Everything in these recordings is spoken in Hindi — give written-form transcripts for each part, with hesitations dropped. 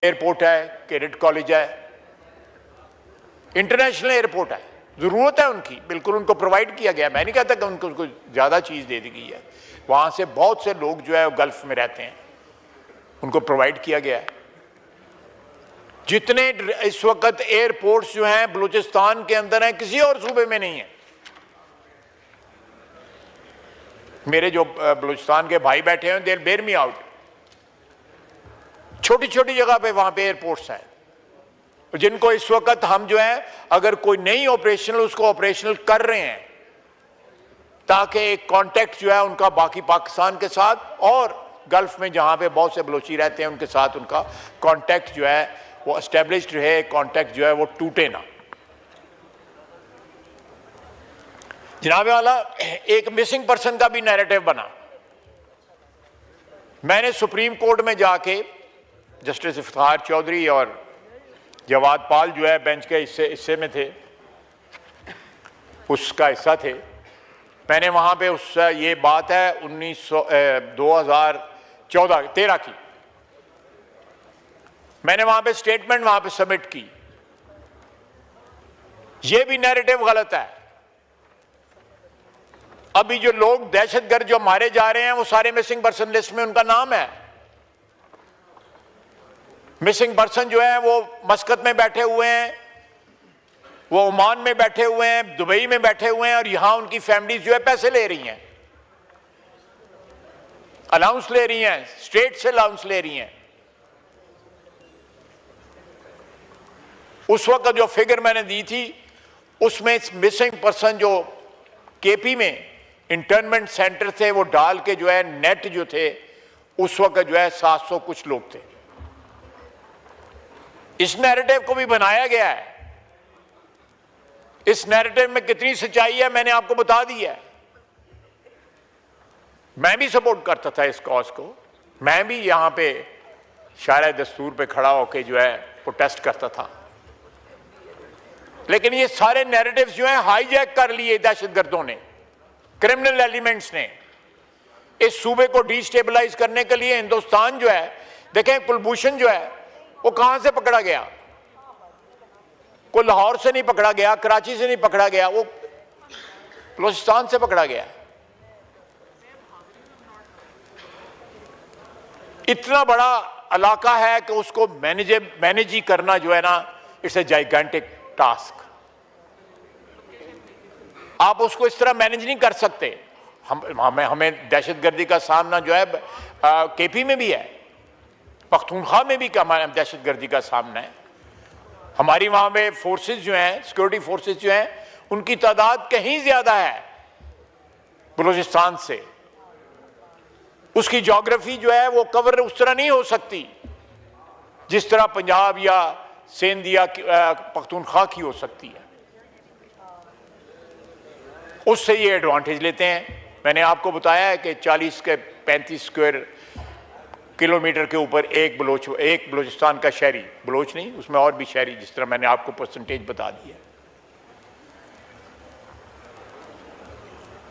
एयरपोर्ट है, कैडेट कॉलेज है, इंटरनेशनल एयरपोर्ट है, जरूरत है उनकी, बिल्कुल उनको प्रोवाइड किया गया। मैं नहीं कहता कि उनको ज्यादा चीज दे दी गई है, वहां से बहुत से लोग जो है गल्फ में रहते हैं, उनको प्रोवाइड किया गया है। जितने इस वक्त एयरपोर्ट्स जो हैं बलूचिस्तान के अंदर हैं, किसी और सूबे में नहीं है। मेरे जो बलूचिस्तान के भाई बैठे हैं, देर बेर मी आउट, छोटी छोटी जगह पे वहां पे एयरपोर्ट्स हैं, जिनको इस वक्त हम जो है अगर कोई नहीं ऑपरेशनल, उसको ऑपरेशनल कर रहे हैं ताकि एक कांटेक्ट जो है उनका बाकी पाकिस्तान के साथ और गल्फ में जहां पे बहुत से बलोची रहते हैं उनके साथ उनका कांटेक्ट जो है वो एस्टेब्लिश्ड रहे, कांटेक्ट जो है वो टूटे ना। जनाब वाला, एक मिसिंग पर्सन का भी नैरेटिव बना। मैंने सुप्रीम कोर्ट में जाके जस्टिस इफ्तिखार चौधरी और जवाद पाल जो है बेंच के हिस्से में थे, उसका हिस्सा थे, मैंने वहां पे उस ये बात है 2013 की, मैंने वहां पे स्टेटमेंट वहां पे सबमिट की। ये भी नैरेटिव गलत है। अभी जो लोग दहशतगर्द जो मारे जा रहे हैं वो सारे मिसिंग पर्सन लिस्ट में उनका नाम है। मिसिंग पर्सन जो है वो मस्कत में बैठे हुए हैं, वो ओमान में बैठे हुए हैं, दुबई में बैठे हुए हैं, और यहां उनकी फैमिलीज जो है पैसे ले रही हैं, अलाउंस ले रही हैं, स्टेट से अलाउंस ले रही हैं। उस वक्त जो फिगर मैंने दी थी उसमें मिसिंग पर्सन जो केपी में इंटर्नमेंट सेंटर थे वो डाल के जो है नेट जो थे उस वक्त जो है 700 कुछ लोग थे। इस नैरेटिव को भी बनाया गया है। इस नैरेटिव में कितनी सच्चाई है मैंने आपको बता दी है। मैं भी सपोर्ट करता था इस कॉज को, मैं भी यहां पे शायर दस्तूर पे खड़ा होकर जो है प्रोटेस्ट करता था, लेकिन ये सारे नैरेटिव्स जो हैं हाईजैक कर लिए दहशतगर्दों ने, क्रिमिनल एलिमेंट्स ने, इस सूबे को डिस्टेबलाइज करने के लिए। हिंदुस्तान जो है, देखें कुलभूषण जो है वो कहां से पकड़ा गया? कोई लाहौर से नहीं पकड़ा गया, कराची से नहीं पकड़ा गया, वो बलूचिस्तान से पकड़ा गया। इतना बड़ा इलाका है कि उसको मैनेज ही करना जो है ना, इट्स ए जाइगेंटिक टास्क। आप उसको इस तरह मैनेज नहीं कर सकते। हमें दहशतगर्दी का सामना जो है केपी में भी है, पख्तूनख्वा में भी हमारे दहशतगर्दी का सामना है। हमारी वहां पे फोर्सेस जो हैं, सिक्योरिटी फोर्सेस जो हैं, उनकी तादाद कहीं ज्यादा है बलूचिस्तान से। उसकी ज्योग्राफी जो है वो कवर उस तरह नहीं हो सकती जिस तरह पंजाब या सिंध या पख्तूनख्वा की हो सकती है। उससे ये एडवांटेज लेते हैं। मैंने आपको बताया है कि 40 के 35 स्क्वायर किलोमीटर के ऊपर एक बलूचिस्तान का शहरी, बलोच नहीं उसमें और भी शहरी, जिस तरह मैंने आपको परसेंटेज बता दी है।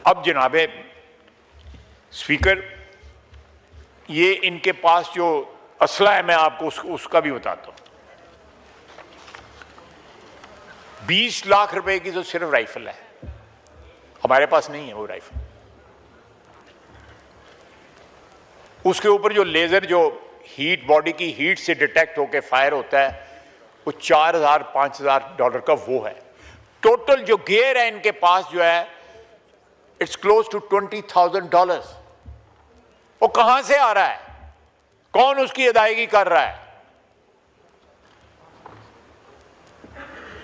अब जनाबे स्पीकर, ये इनके पास जो असला है मैं आपको उसका भी बताता हूं। 20 लाख रुपए की तो सिर्फ राइफल है, हमारे पास नहीं है वो राइफल। उसके ऊपर जो लेजर जो हीट, बॉडी की हीट से डिटेक्ट होकर फायर होता है, वो $4000-5000 का वो है। टोटल जो गियर है इनके पास जो है इट्स क्लोज टू $20,000। वो कहां से आ रहा है? कौन उसकी अदायगी कर रहा है?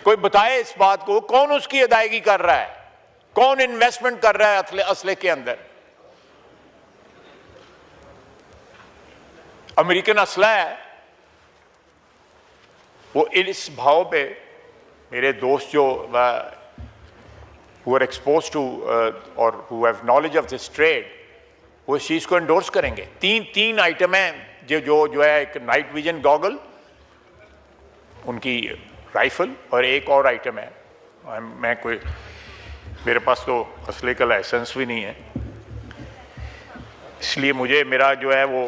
कोई बताए इस बात को, कौन उसकी अदायगी कर रहा है? कौन इन्वेस्टमेंट कर रहा है असले के अंदर? अमेरिकन असला है वो। इस भाव पे मेरे दोस्त जो who are exposed to or who have knowledge of this trade, वो इस चीज को एंडोर्स करेंगे। तीन आइटम हैं जो है, एक नाइट विजन गॉगल, उनकी राइफल, और एक और आइटम है, मेरे पास तो असले का लाइसेंस भी नहीं है, इसलिए मुझे मेरा जो है वो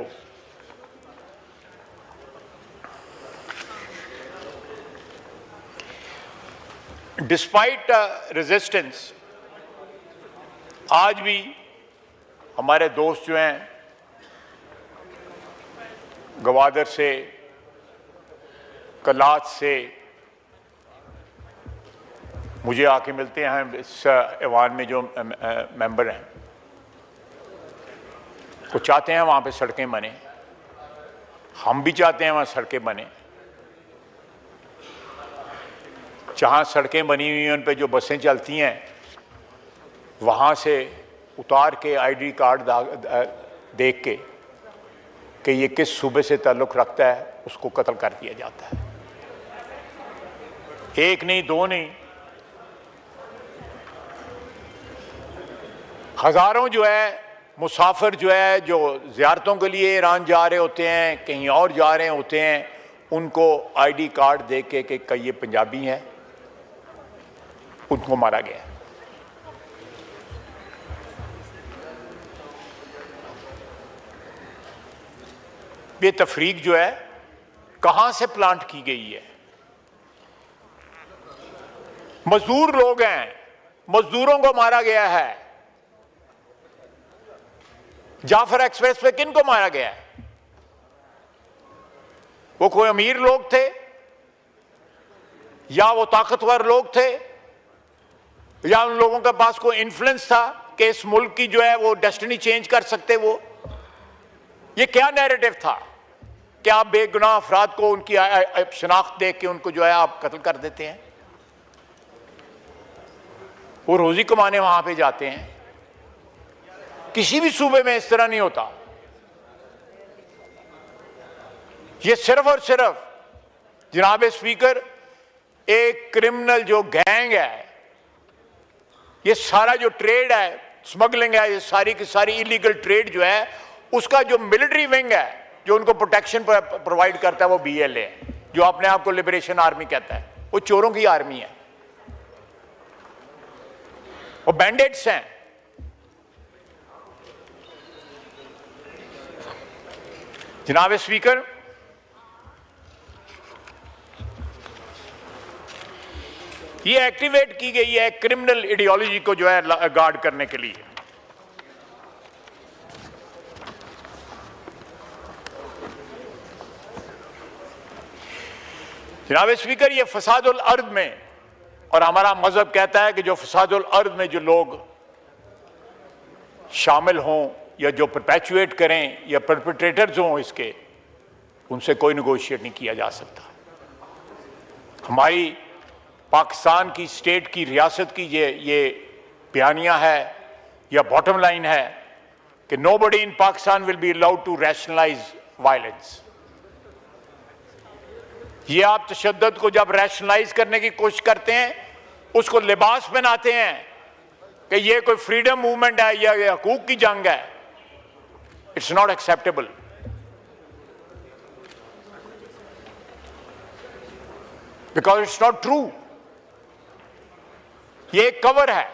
डिस्पाइट रेजिस्टेंस आज भी हमारे दोस्त जो हैं गवादर से, कलात से मुझे आके मिलते हैं। इस ऐवान में जो मेंबर हैं वो चाहते हैं वहाँ पे सड़कें बने, हम भी चाहते हैं वहाँ सड़कें बने। जहाँ सड़कें बनी हुई हैं उन पे जो बसें चलती हैं वहाँ से उतार के आईडी कार्ड देख के कि ये किस सूबे से ताल्लुक़ रखता है उसको कत्ल कर दिया जाता है। एक नहीं, दो नहीं, हज़ारों जो है मुसाफिर जो है जो ज़ियारतों के लिए ईरान जा रहे होते हैं, कहीं और जा रहे होते हैं, उनको आईडी कार्ड दे के कि ये पंजाबी हैं, उनको मारा गया। ये तफरीक जो है कहां से प्लांट की गई है? मजदूर लोग हैं, मजदूरों को मारा गया है। जाफर एक्सप्रेस पे किन को मारा गया है? वो कोई अमीर लोग थे या वो ताकतवर लोग थे या उन लोगों के पास कोई इन्फ्लुएंस था कि इस मुल्क की जो है वो डेस्टिनी चेंज कर सकते? वो ये क्या नैरेटिव था कि आप बेगुनाह अफराद को उनकी शनाख्त देख के उनको जो है आप कत्ल कर देते हैं? वो रोजी कमाने वहां पे जाते हैं। किसी भी सूबे में इस तरह नहीं होता। ये सिर्फ और सिर्फ जनाब स्पीकर एक क्रिमिनल जो गैंग है, ये सारा जो ट्रेड है, स्मगलिंग है, ये सारी की सारी इलीगल ट्रेड जो है, उसका जो मिलिट्री विंग है जो उनको प्रोटेक्शन प्रोवाइड करता है वो BLA है, जो अपने आप को लिबरेशन आर्मी कहता है। वो चोरों की आर्मी है, वो बैंडेट्स हैं। जनाब स्पीकर, ये एक्टिवेट की गई है क्रिमिनल आइडियोलॉजी को जो है गार्ड करने के लिए। जनाब स्पीकर, ये फसादुल अर्द में, और हमारा मजहब कहता है कि जो फसादुल अर्द में जो लोग शामिल हों या जो परपेचुएट करें या परपेट्रेटर्स हों इसके, उनसे कोई नेगोशिएट नहीं किया जा सकता। हमारी पाकिस्तान की स्टेट की रियासत की ये बयानिया है या बॉटम लाइन है कि nobody in Pakistan will be allowed to rationalise violence. ये आप तशद्दुद को जब रैशनलाइज करने की कोशिश करते हैं, उसको लिबास पहनाते हैं कि ये कोई फ्रीडम मूवमेंट है या ये हकूक की जंग है। It's not acceptable. Because it's not true. ये एक कवर है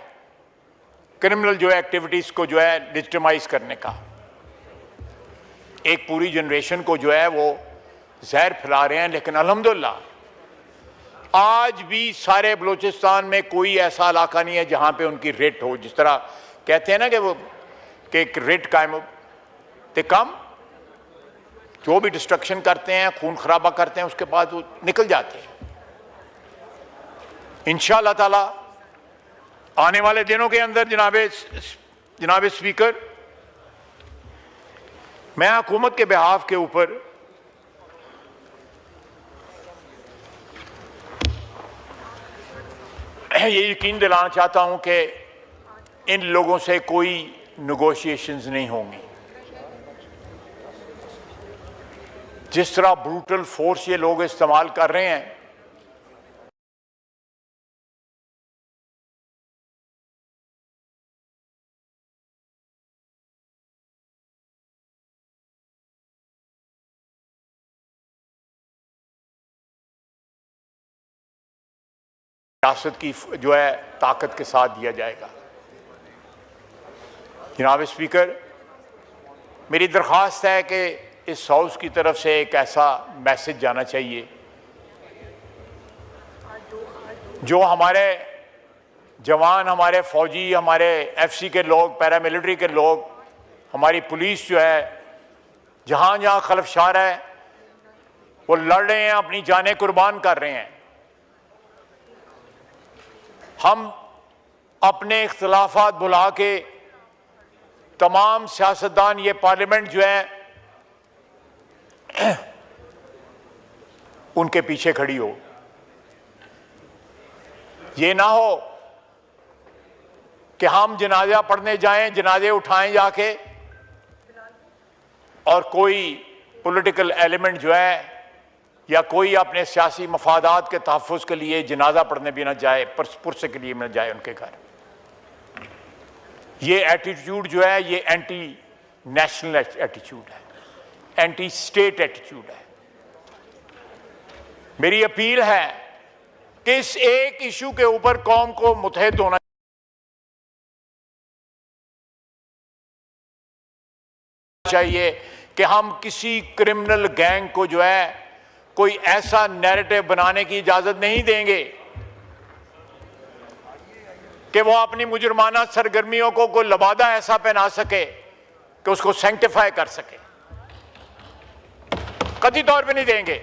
क्रिमिनल जो एक्टिविटीज को जो है लेजिटिमाइज करने का। एक पूरी जनरेशन को जो है वो जहर फैला रहे हैं। लेकिन अल्हम्दुलिल्लाह आज भी सारे बलूचिस्तान में कोई ऐसा इलाका नहीं है जहां पे उनकी रेट हो। जिस तरह कहते हैं ना कि वो कि एक रेट कायम ते कम, जो भी डिस्ट्रक्शन करते हैं, खून खराबा करते हैं, उसके बाद वो निकल जाते हैं। इंशाअल्लाह ताला आने वाले दिनों के अंदर जनाब स्पीकर, मैं हुकूमत के बिहाफ के ऊपर ये यकीन दिलाना चाहता हूं कि इन लोगों से कोई नेगोशिएशंस नहीं होंगी। जिस तरह ब्रूटल फोर्स ये लोग इस्तेमाल कर रहे हैं, रियासत की जो है ताकत के साथ दिया जाएगा। जनाब स्पीकर, मेरी दरख्वास्त है कि इस हाउस की तरफ से एक ऐसा मैसेज जाना चाहिए जो हमारे जवान, हमारे फौजी, हमारे एफसी के लोग, पैरामिलिट्री के लोग, हमारी पुलिस जो है जहां जहां खलफशार है वो लड़ रहे हैं, अपनी जानें कुर्बान कर रहे हैं। हम अपने इख्तिलाफात भुला के तमाम सियासतदान, ये पार्लियामेंट जो है उनके पीछे खड़ी हो। ये ना हो कि हम जनाजा पढ़ने जाएं, जनाजे उठाएं जाके, और कोई पॉलिटिकल एलिमेंट जो है या कोई अपने सियासी मफादात के तहफ़्फ़ुज़ के लिए जनाजा पढ़ने भी ना जाए, पुरसे के लिए ना जाए उनके घर। ये एटीट्यूड जो है ये एंटी नेशनल एटीट्यूड है, एंटी स्टेट एटीट्यूड है। मेरी अपील है कि इस एक इशू के ऊपर कौम को मुत्तहिद होना चाहिए कि हम किसी क्रिमिनल गैंग को जो है कोई ऐसा नैरेटिव बनाने की इजाजत नहीं देंगे कि वो अपनी मुजरमाना सरगर्मियों को कोई लबादा ऐसा पहना सके कि उसको सैंक्टिफाई कर सके। कतई तौर पे नहीं देंगे।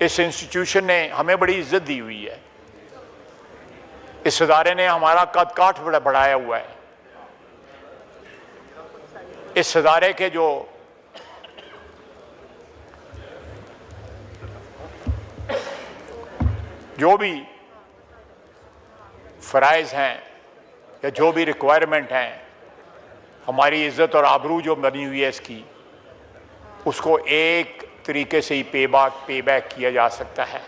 इस इंस्टीट्यूशन ने हमें बड़ी इज्जत दी हुई है, इस इदारे ने हमारा कद काठ बढ़ाया हुआ है। इस इदारे के जो भी फ़राइज़ हैं या जो भी रिक्वायरमेंट हैं, हमारी इज्जत और आबरू जो बनी हुई है इसकी, उसको एक तरीके से ही पे बैक किया जा सकता है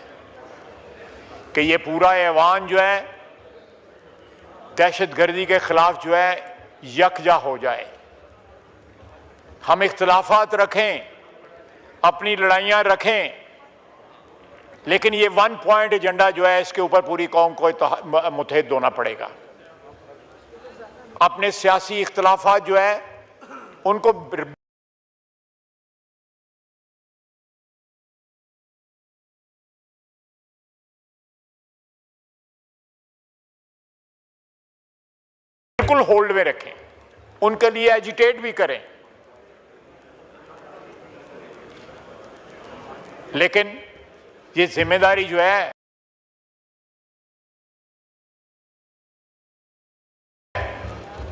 कि ये पूरा ऐवान जो है दहशतगर्दी के खिलाफ जो है यकजा हो जाए। हम इख्तिलाफात रखें, अपनी लड़ाइयाँ रखें, लेकिन ये 1 पॉइंट एजेंडा जो है इसके ऊपर पूरी कौम को मुत्तहिद होना पड़ेगा। अपने सियासी इख्तिलाफात जो है उनको बिल्कुल होल्ड में रखें, उनके लिए एजिटेट भी करें, लेकिन ये जिम्मेदारी जो है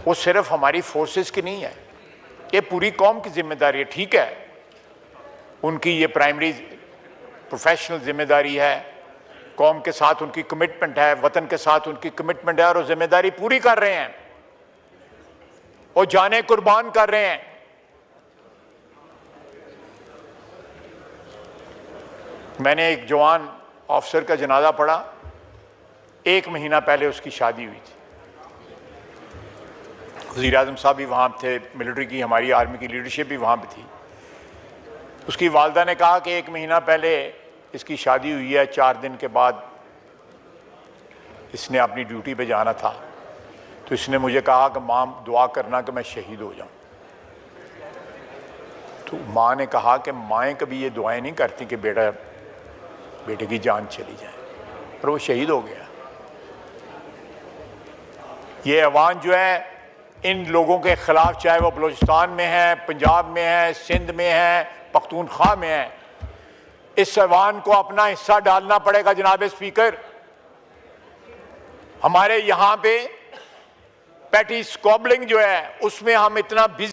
वो सिर्फ हमारी फोर्सेस की नहीं है, ये पूरी कौम की जिम्मेदारी है। ठीक है, उनकी ये प्राइमरी प्रोफेशनल जिम्मेदारी है, कौम के साथ उनकी कमिटमेंट है, वतन के साथ उनकी कमिटमेंट है, और वो जिम्मेदारी पूरी कर रहे हैं, वो जाने कुर्बान कर रहे हैं। मैंने एक जवान ऑफिसर का जनाजा पढ़ा, 1 महीना पहले उसकी शादी हुई थी। वज़ीर आज़म साहब भी वहाँ थे, मिलिट्री की, हमारी आर्मी की लीडरशिप भी वहाँ पे थी। उसकी वालदा ने कहा कि 1 महीना पहले इसकी शादी हुई है, 4 दिन के बाद इसने अपनी ड्यूटी पे जाना था, तो इसने मुझे कहा कि माँ दुआ करना कि मैं शहीद हो जाऊँ। तो माँ ने कहा कि माएँ कभी ये दुआएं नहीं करती कि बेटे की जान चली जाए, और वो शहीद हो गया। ये अवान जो है इन लोगों के खिलाफ, चाहे वो बलूचिस्तान में है, पंजाब में है, सिंध में है, पख्तूनख्वा में है, इस अवान को अपना हिस्सा डालना पड़ेगा। जनाब स्पीकर, हमारे यहाँ पे पैटी स्क्वाबलिंग जो है उसमें हम इतना बिजी,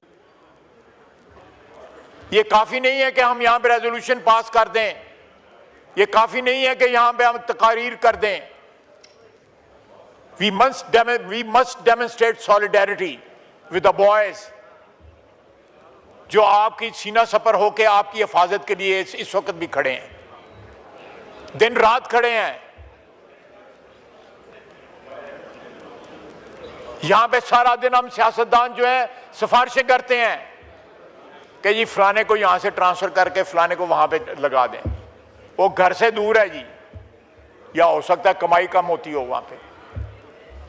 ये काफी नहीं है कि हम यहाँ पे रेजोल्यूशन पास कर दें, ये काफी नहीं है कि यहाँ पे हम तकारीर कर दें। We must demonstrate solidarity with the boys जो आपकी सीना सपर होके आपकी हिफाजत के लिए इस वक्त भी खड़े हैं, दिन रात खड़े हैं। यहां पे सारा दिन हम सियासतदान जो है सिफारिशें करते हैं कि जी फलाने को यहां से ट्रांसफर करके फलाने को वहां पे लगा दें, वो घर से दूर है जी, या हो सकता है कमाई कम होती हो वहां पे।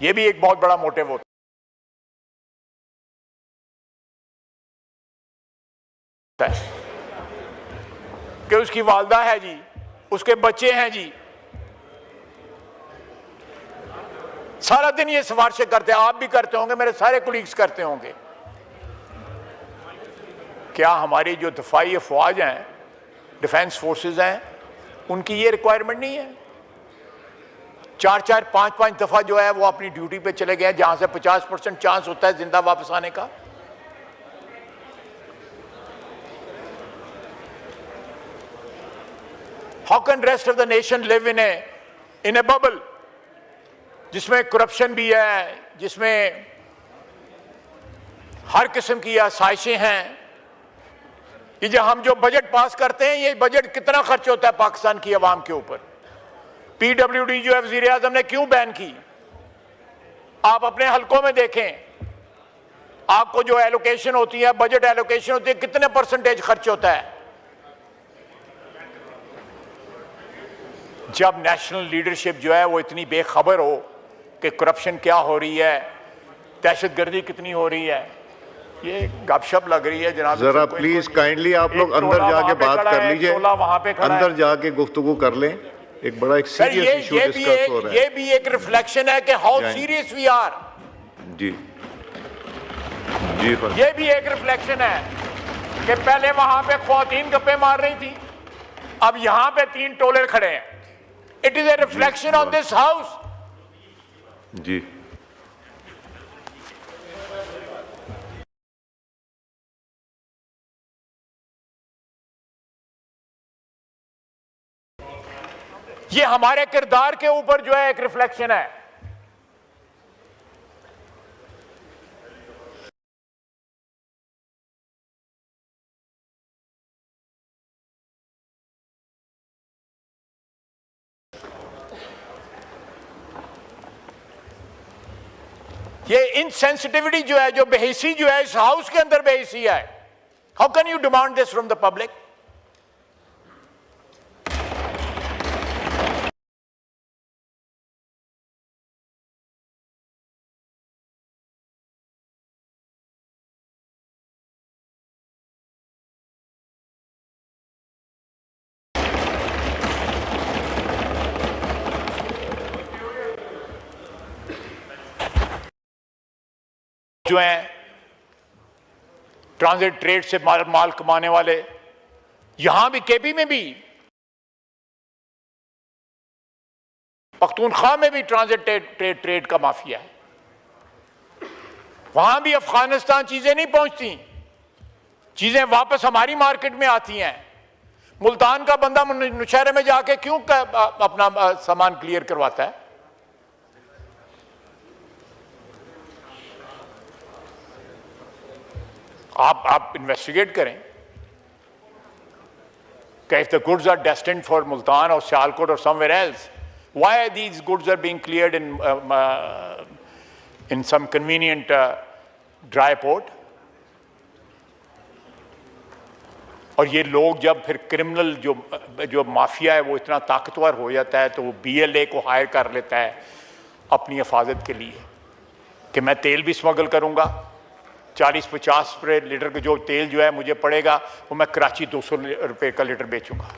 ये भी एक बहुत बड़ा मोटिव होता है कि उसकी वालदा है जी, उसके बच्चे हैं जी, सारा दिन ये सिफारिशें करते हैं। आप भी करते होंगे, मेरे सारे कोलीग्स करते होंगे। क्या हमारी जो दफाई अफवाज हैं, डिफेंस फोर्सेस हैं, उनकी ये रिक्वायरमेंट नहीं है? 4-4, 5-5 दफा जो है वो अपनी ड्यूटी पे चले गए, जहां से 50% चांस होता है जिंदा वापस आने का। How can rest of the nation live in A bubble जिसमें करप्शन भी है, जिसमें हर किस्म की आसाइशें हैं। ये जो हम जो बजट पास करते हैं, ये बजट कितना खर्च होता है पाकिस्तान की आवाम के ऊपर? पीडब्ल्यूडी जो है वजीर आजम ने क्यों बैन की? आप अपने हलकों में देखें, आपको जो एलोकेशन होती है, बजट एलोकेशन होती है, कितने परसेंटेज खर्च होता है? जब नेशनल लीडरशिप जो है वो इतनी बेखबर हो कि करप्शन क्या हो रही है, दहशतगर्दी कितनी हो रही है, ये गपशप लग रही है जनाब। जरा प्लीज काइंडली आप लोग अंदर जाके बात कर लीजिए, अंदर जाके गुफ्तगू कर लें। एक बड़ा एक सीरियस इशू डिस्कस हो रहा है। ये भी एक रिफ्लेक्शन है कि हाउ सीरियस वी आर। जी जी, ये भी एक रिफ्लेक्शन है कि पहले वहां पे ख्वातीन गप्पे मार रही थी, अब यहां पे 3 टोले खड़े हैं। It is a reflection on this house. जी ये हमारे किरदार के ऊपर जो है एक रिफ्लेक्शन है। ये इनसेंसिटिविटी जो है, जो बेहिसी जो है, इस हाउस के अंदर बेहिसी है। How can you demand this from the public? जो हैं ट्रांजिट ट्रेड से माल कमाने वाले, यहां भी केपी में भी, पख्तूनख्वा में भी ट्रांजिट ट्रेड का माफिया है। वहां भी अफगानिस्तान चीजें नहीं पहुंचती, चीजें वापस हमारी मार्केट में आती हैं। मुल्तान का बंदा नौशहरे में जाके क्यों अपना सामान क्लियर करवाता है? आप इन्वेस्टिगेट करें कि if the goods are destined for Multan or Sialkot or somewhere else, why these goods are being cleared in some convenient dry port? और ये लोग जब फिर क्रिमिनल जो माफिया है वो इतना ताकतवर हो जाता है तो वो BLA को हायर कर लेता है अपनी हिफाजत के लिए कि मैं तेल भी स्मगल करूंगा, 40-50 लीटर का जो तेल जो है मुझे पड़ेगा वो मैं कराची 200 रुपए का लीटर बेचूंगा।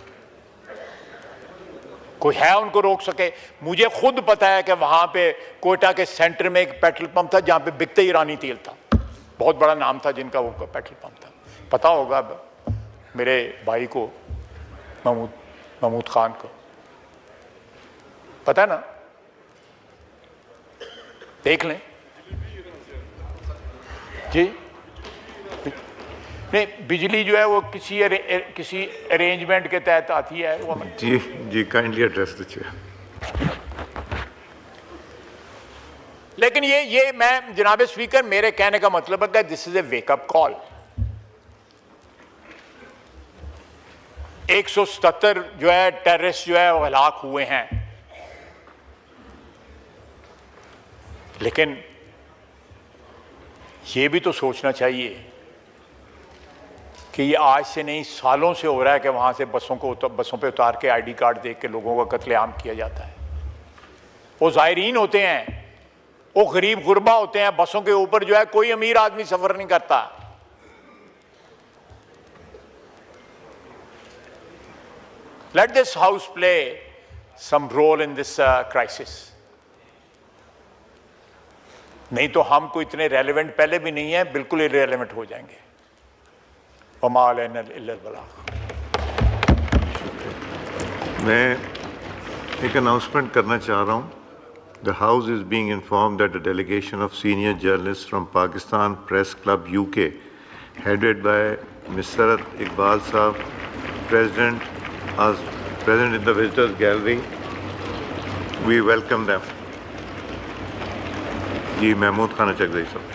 कोई है उनको रोक सके? मुझे खुद पता है कि वहां पे कोयटा के सेंटर में एक पेट्रोल पंप था जहां पे बिकते ईरानी तेल था, बहुत बड़ा नाम था जिनका वो पेट्रोल पंप था। पता होगा मेरे भाई को, महमूद खान को पता है ना, देख लें जी। नहीं, बिजली जो है वो किसी अरेंजमेंट के तहत आती है वो। जी जी, काइंडली एड्रेस द चेयर। लेकिन ये मैं जनाब स्पीकर, मेरे कहने का मतलब है कि this is a wake up call. 177 जो है टेररिस्ट जो है वो हलाक हुए हैं, लेकिन ये भी तो सोचना चाहिए कि ये आज से नहीं सालों से हो रहा है कि वहां से बसों पे उतार के ID कार्ड देख के लोगों का कत्लेआम किया जाता है। वो ज़ायरीन होते हैं वो गरीब गुरबा होते हैं, बसों के ऊपर जो है कोई अमीर आदमी सफर नहीं करता। Let this house play some role in this crisis. नहीं तो हम कोई इतने रेलेवेंट पहले भी नहीं है, बिल्कुल इरेलेवेंट हो जाएंगे। मैं एक अनाउंसमेंट करना चाह रहा हूँ। The House is being informed that a delegation of senior journalists from Pakistan Press Club UK, headed by Ms. Sarat Iqbal Saab, present in the visitors gallery. We welcome them. जी महमूद खान चकदई साहब।